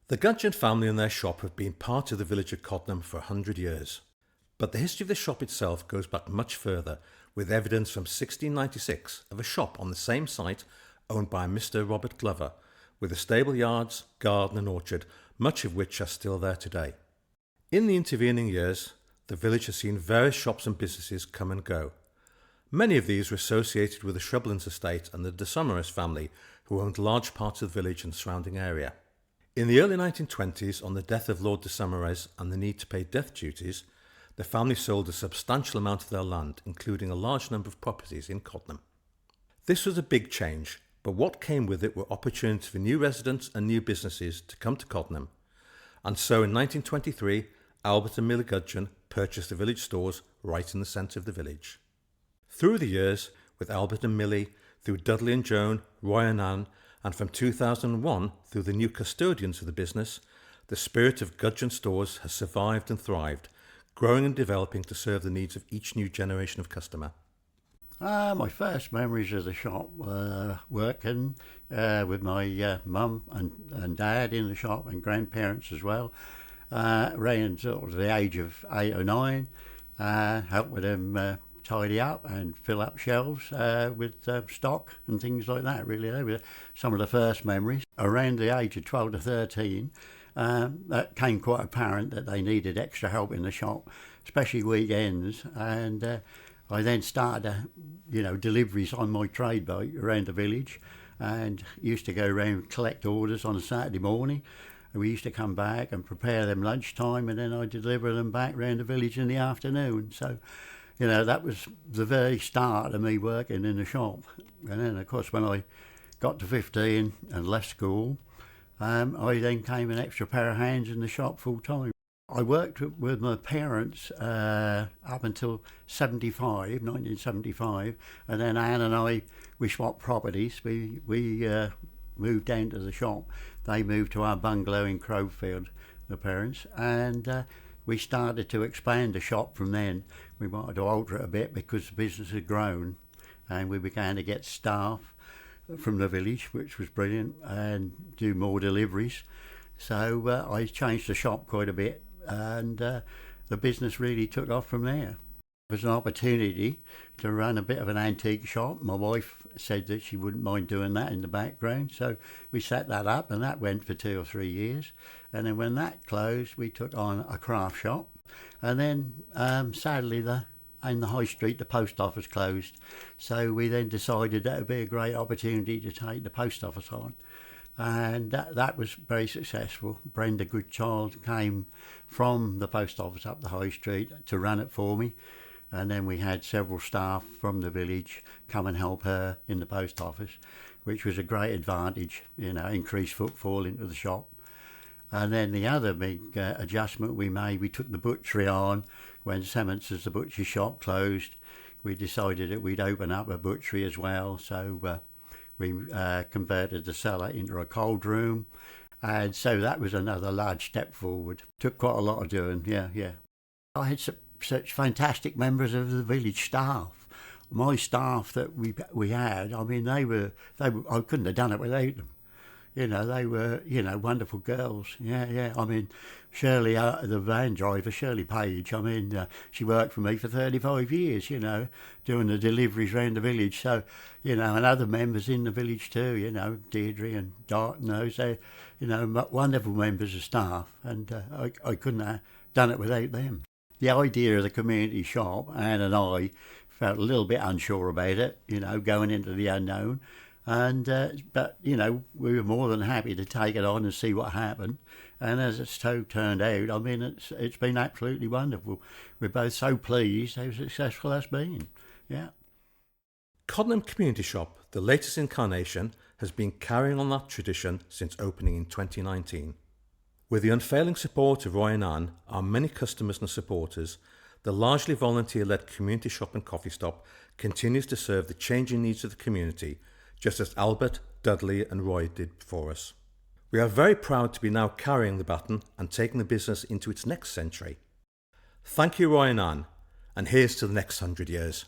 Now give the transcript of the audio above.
The Gudgin family and their shop have been part of the village of Codnam for 100 years. But the history of the shop itself goes back much further, with evidence from 1696 of a shop on the same site owned by Mr. Robert Glover, with the stable yards, garden and orchard, much of which are still there today. In the intervening years, the village has seen various shops and businesses come and go. Many of these were associated with the Shrublands estate and the de Somers family, who owned large parts of the village and surrounding area. In the early 1920s, on the death of Lord de Somers and the need to pay death duties, the family sold a substantial amount of their land, including a large number of properties in Codnam. This was a big change, but what came with it were opportunities for new residents and new businesses to come to Codnam. And so in 1923, Albert and Millie Gudgin purchased the village stores right in the centre of the village. Through the years, with Albert and Millie, through Dudley and Joan, Roy and Anne, and from 2001 through the new custodians of the business, the spirit of Gudgin stores has survived and thrived, growing and developing to serve the needs of each new generation of customer. My first memories of the shop were working with my mum and dad in the shop, and grandparents as well, around sort of the age of 8 or 9, helped with them tidy up and fill up shelves with stock and things like that. Really, they were some of the first memories. Around the age of 12 to 13, that came quite apparent that they needed extra help in the shop, especially weekends, and I then started, deliveries on my trade bike around the village, and used to go around collect orders on a Saturday morning. And we used to come back and prepare them lunchtime, and then I deliver them back around the village in the afternoon. So, that was the very start of me working in the shop. And then, of course, when I got to 15 and left school, I then came an extra pair of hands in the shop full time. I worked with my parents up until 1975, and then Anne and I, we swapped properties. We moved down to the shop. They moved to our bungalow in Crowfield, the parents, and we started to expand the shop from then. We wanted to alter it a bit because the business had grown, and we began to get staff from the village, which was brilliant, and do more deliveries. So I changed the shop quite a bit, and the business really took off from there. It was an opportunity to run a bit of an antique shop. My wife said that she wouldn't mind doing that in the background, so we set that up, and that went for 2 or 3 years. And then when that closed, we took on a craft shop, and then sadly in the high street the post office closed, so we then decided that would be a great opportunity to take the post office on, and that was very successful. Brenda Goodchild came from the post office up the high street to run it for me, and then we had several staff from the village come and help her in the post office, which was a great advantage, increased footfall into the shop. And then the other big adjustment we made, we took the butchery on. When Simmons's, the butcher shop, closed, we decided that we'd open up a butchery as well, so we converted the cellar into a cold room, and so that was another large step forward. Took quite a lot of doing, yeah. I had such fantastic members of the village staff. My staff that we had, I mean, they were I couldn't have done it without them. They were, wonderful girls. Yeah. I mean, Shirley, the van driver, Shirley Page, I mean, she worked for me for 35 years, doing the deliveries around the village. So, and other members in the village too, Deirdre and Dart and those, they, wonderful members of staff. And I couldn't have done it without them. The idea of the community shop, Anne and I felt a little bit unsure about it, going into the unknown. And but we were more than happy to take it on and see what happened. And as it's turned out, I mean, it's been absolutely wonderful. We're both so pleased how successful that's been. Yeah. Codnam Community Shop, the latest incarnation, has been carrying on that tradition since opening in 2019. With the unfailing support of Roy and Anne, our many customers and supporters, the largely volunteer-led community shop and coffee stop continues to serve the changing needs of the community, just as Albert, Dudley and Roy did before us. We are very proud to be now carrying the baton and taking the business into its next century. Thank you, Roy and Anne, and here's to the next 100 years.